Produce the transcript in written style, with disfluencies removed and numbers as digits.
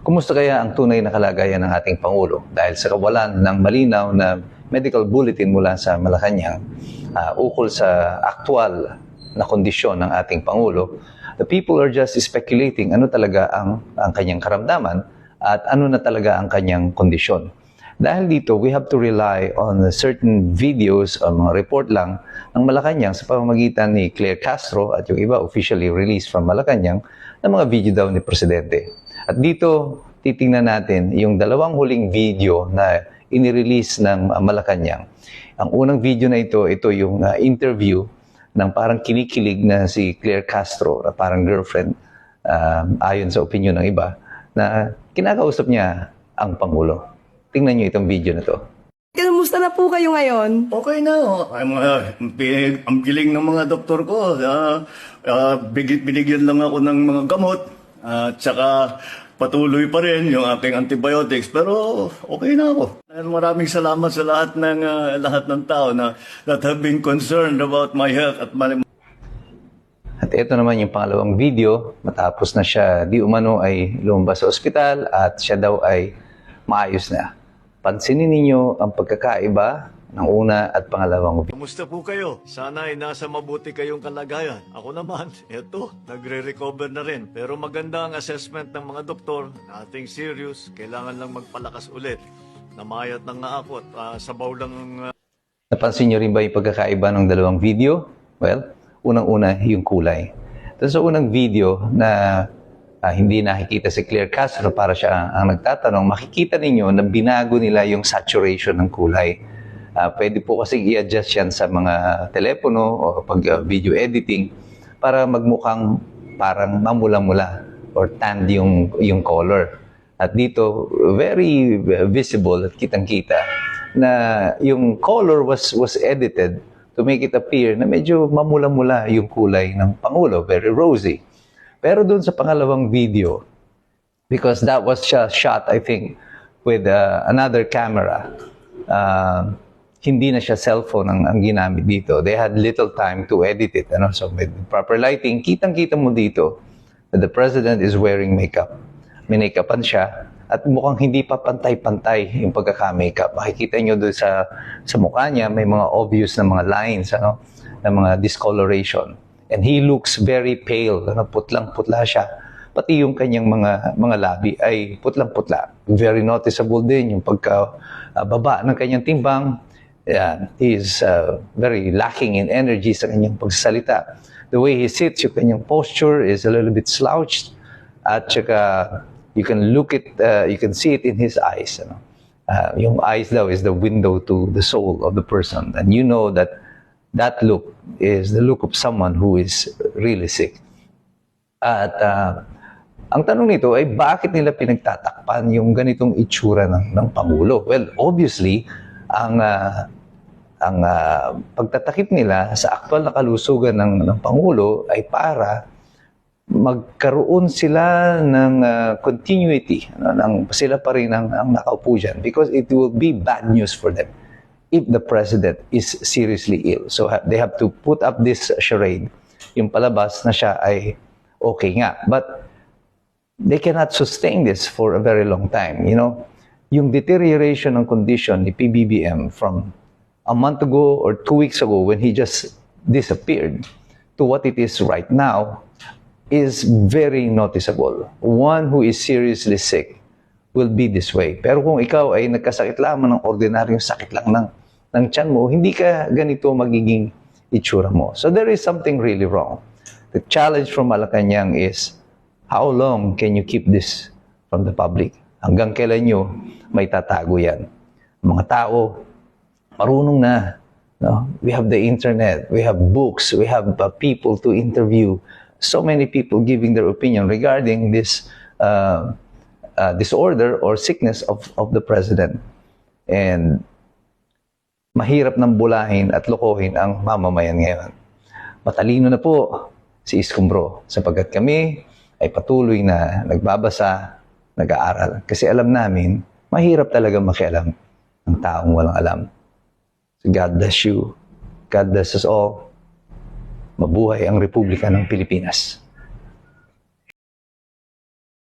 Kumusta kaya ang tunay na kalagayan ng ating Pangulo? Dahil sa kawalan ng malinaw na medical bulletin mula sa Malacanang ukol sa aktual na kondisyon ng ating Pangulo, the people are just speculating ano talaga ang kanyang karamdaman at ano na talaga ang kanyang kondisyon. Dahil dito, we have to rely on certain videos o mga report lang ng Malacanang sa pamamagitan ni Claire Castro at yung iba officially released from Malacanang ng mga video daw ni Presidente. At dito, titingnan natin yung dalawang huling video na inirelease ng Malacanang. Ang unang video na ito yung interview ng parang kinikilig na si Claire Castro, na parang girlfriend, ayon sa opinion ng iba, na kinakausap niya ang Pangulo. Tingnan niyo itong video na to. Kamusta na po kayo ngayon? Okay na. Ang giling ng mga doktor ko. Binigyan lang ako ng mga gamot. At saka patuloy pa rin yung aking antibiotics. Pero okay na ako. Maraming salamat sa lahat ng tao that have been concerned about my health at my... At ito naman yung pangalawang video. Matapos na siya di umano ay lumabas sa ospital at siya daw ay maayos na. Pansinin ninyo ang pagkakaiba ng una at pangalawang video. Kamusta po kayo? Sana ay nasa mabuti kayong kalagayan. Ako naman, eto, nagre-recover na rin. Pero maganda ang assessment ng mga doktor. Nothing serious. Kailangan lang magpalakas ulit. Namayat na nga ako at sabaw lang ang... Napansin nyo rin ba yung pagkakaiba ng dalawang video? Well, unang-una yung kulay. Ito sa unang video na hindi nakikita si Claire Castro para siya ang nagtatanong, makikita ninyo na binago nila yung saturation ng kulay. Pwede po kasi i-adjust yan sa mga telepono o pag video editing para magmukhang parang mamula-mula or tanned yung color. At dito, very visible at kitang-kita na yung color was edited to make it appear na medyo mamula-mula yung kulay ng Pangulo, very rosy. Pero dun sa pangalawang video, because that was shot, I think, with another camera, hindi na siya cellphone ang ginamit dito. They had little time to edit it. So with proper lighting, kitang-kita mo dito that the president is wearing makeup. May make-upan siya at mukhang hindi pa pantay-pantay yung pagkaka-makeup. Makikita nyo doon sa mukha niya, may mga obvious na mga lines, na mga discoloration. And he looks very pale, putlang-putla siya. Pati yung kanyang mga labi ay putlang-putla. Very noticeable din yung pagkababa ng kanyang timbang. He is very lacking in energy sa kanyang pagsasalita. The way he sits, yung kanyang posture is a little bit slouched. At saka, you can see it in his eyes. Yung eyes daw is the window to the soul of the person. And you know that look is the look of someone who is really sick. At ang tanong nito ay bakit nila pinagtatakpan yung ganitong itsura ng Pangulo? Well, obviously, ang pagtatakip nila sa aktual na kalusugan ng Pangulo ay para magkaroon sila ng continuity, sila pa rin ang nakaupo dyan, because it will be bad news for them if the president is seriously ill. So they have to put up this charade, yung palabas na siya ay okay nga. But they cannot sustain this for a very long time. Yung deterioration ng condition ni PBBM from a month ago or 2 weeks ago when he just disappeared to what it is right now is very noticeable. One who is seriously sick will be this way. Pero kung ikaw ay nagkasakit lamang ng ordinaryong sakit lang ng tiyan mo, hindi ka ganito magiging itsura mo. So there is something really wrong. The challenge from Malacanang is, how long can you keep this from the public? Hanggang kailan nyo may tatago yan? Mga tao, marunong na. We have the internet, we have books, we have people to interview. So many people giving their opinion regarding this disorder or sickness of the president. And mahirap nang bulahin at lokohin ang mamamayan ngayon. Matalino na po si Escombro sapagkat kami ay patuloy na nagbabasa, nag-aaral. Kasi alam namin, mahirap talaga makialam ng taong walang alam. So God bless you. God bless us all. Mabuhay ang Republika ng Pilipinas.